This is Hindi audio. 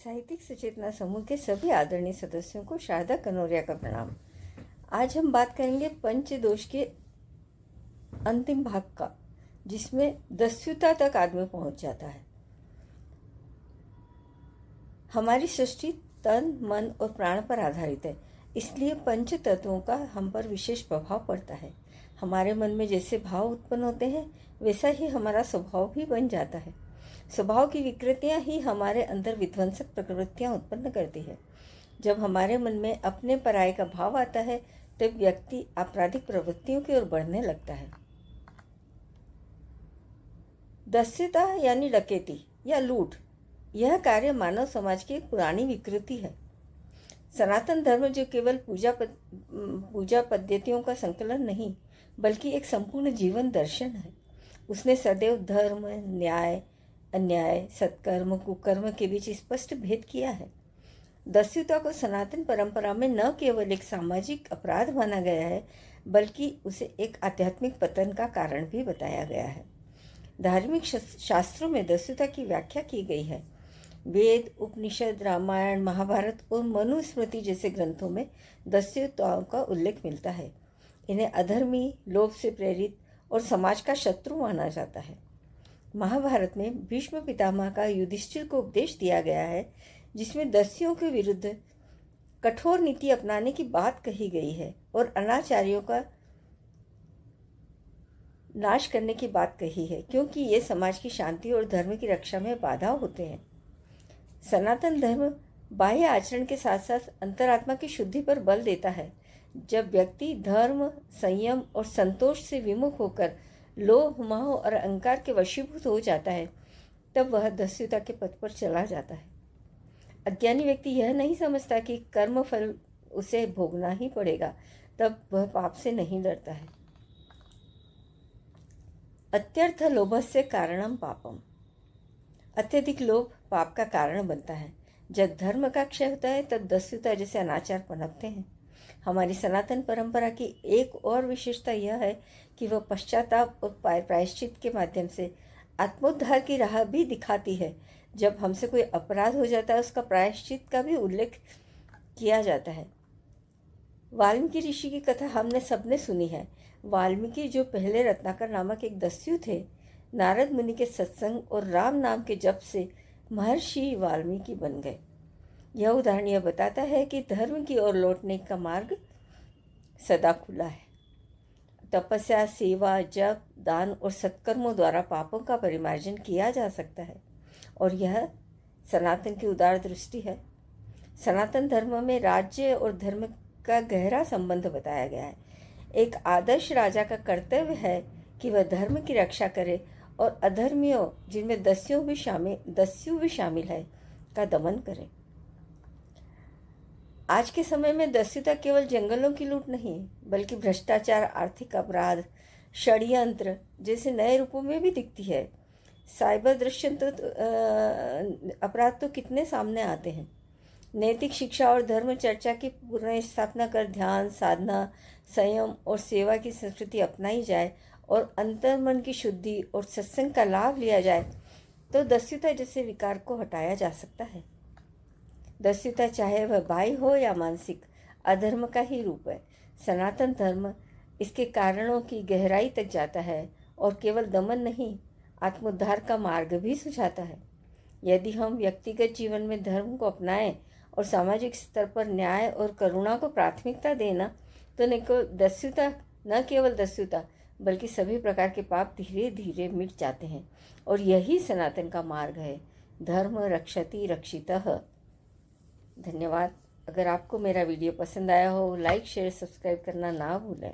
साहित्यिक सचेतना समूह के सभी आदरणीय सदस्यों को शारदा कनौरिया का प्रणाम। आज हम बात करेंगे पंचदोष के अंतिम भाग का, जिसमें दस्युता तक आदमी पहुंच जाता है। हमारी सृष्टि तन, मन और प्राण पर आधारित है, इसलिए पंच तत्वों का हम पर विशेष प्रभाव पड़ता है। हमारे मन में जैसे भाव उत्पन्न होते हैं, वैसा ही हमारा स्वभाव भी बन जाता है। स्वभाव की विकृतियां ही हमारे अंदर विध्वंसक प्रवृत्तियां उत्पन्न करती है। जब हमारे मन में अपने पराये का भाव आता है, तब व्यक्ति आपराधिक प्रवृत्तियों की ओर बढ़ने लगता है। दस्युता यानी डकैती या लूट, यह कार्य मानव समाज की एक पुरानी विकृति है। सनातन धर्म जो केवल पूजा पद्धतियों का संकलन नहीं, बल्कि एक संपूर्ण जीवन दर्शन है। उसने सदैव धर्म, न्याय, अन्याय, सत्कर्म, कुकर्म के बीच स्पष्ट भेद किया है। दस्युता को सनातन परंपरा में न केवल एक सामाजिक अपराध माना गया है, बल्कि उसे एक आध्यात्मिक पतन का कारण भी बताया गया है। धार्मिक शास्त्रों में दस्युता की व्याख्या की गई है। वेद, उपनिषद, रामायण, महाभारत और मनुस्मृति जैसे ग्रंथों में दस्युताओं का उल्लेख मिलता है। इन्हें अधर्मी, लोभ से प्रेरित और समाज का शत्रु माना जाता है। महाभारत में भीष्म पितामह का युधिष्ठिर को उपदेश दिया गया है, जिसमें दस्युओं के विरुद्ध कठोर नीति अपनाने की बात कही गई है और अनाचारियों का नाश करने की बात कही है, क्योंकि ये समाज की शांति और धर्म की रक्षा में बाधा होते हैं। सनातन धर्म बाह्य आचरण के साथ साथ अंतरात्मा की शुद्धि पर बल देता है। जब व्यक्ति धर्म, संयम और संतोष से विमुख होकर लोभ, मोह और अहंकार के वशीभूत हो जाता है, तब वह दस्युता के पथ पर चला जाता है। अज्ञानी व्यक्ति यह नहीं समझता कि कर्म फल उसे भोगना ही पड़ेगा, तब वह पाप से नहीं डरता है। अत्यर्थ लोभस्य कारणम पापम, अत्यधिक लोभ पाप का कारण बनता है। जब धर्म का क्षय होता है, तब दस्युता जैसे अनाचार पनपते हैं। हमारी सनातन परंपरा की एक और विशेषता यह है कि वह पश्चाताप और प्रायश्चित के माध्यम से आत्मोद्धार की राह भी दिखाती है। जब हमसे कोई अपराध हो जाता है, उसका प्रायश्चित का भी उल्लेख किया जाता है। वाल्मीकि ऋषि की कथा हमने सबने सुनी है। वाल्मीकि जो पहले रत्नाकर नामक एक दस्यु थे, नारद मुनि के सत्संग और राम नाम के जप से महर्षि वाल्मीकि बन गए। यह उदाहरण यह बताता है कि धर्म की ओर लौटने का मार्ग सदा खुला है। तपस्या, सेवा, जप, दान और सत्कर्मों द्वारा पापों का परिमार्जन किया जा सकता है, और यह सनातन की उदार दृष्टि है। सनातन धर्म में राज्य और धर्म का गहरा संबंध बताया गया है। एक आदर्श राजा का कर्तव्य है कि वह धर्म की रक्षा करे और अधर्मियों, जिनमें दस्यु भी शामिल है, का दमन करे। आज के समय में दस्युता केवल जंगलों की लूट नहीं, बल्कि भ्रष्टाचार, आर्थिक अपराध, षड्यंत्र जैसे नए रूपों में भी दिखती है। साइबर दृश्यंत अपराध तो कितने सामने आते हैं। नैतिक शिक्षा और धर्म चर्चा की पुनर्स्थापना कर ध्यान, साधना, संयम और सेवा की संस्कृति अपनाई जाए और अंतर्मन की शुद्धि और सत्संग का लाभ लिया जाए, तो दस्युता जैसे विकार को हटाया जा सकता है। दस्युता चाहे वह बाह्य हो या मानसिक, अधर्म का ही रूप है। सनातन धर्म इसके कारणों की गहराई तक जाता है और केवल दमन नहीं, आत्मोद्धार का मार्ग भी सुझाता है। यदि हम व्यक्तिगत जीवन में धर्म को अपनाएं और सामाजिक स्तर पर न्याय और करुणा को प्राथमिकता देना, तो न केवल दस्युता बल्कि सभी प्रकार के पाप धीरे धीरे मिट जाते हैं, और यही सनातन का मार्ग है। धर्म रक्षति रक्षितः। धन्यवाद। अगर आपको मेरा वीडियो पसंद आया हो, लाइक, शेयर, सब्सक्राइब करना ना भूलें।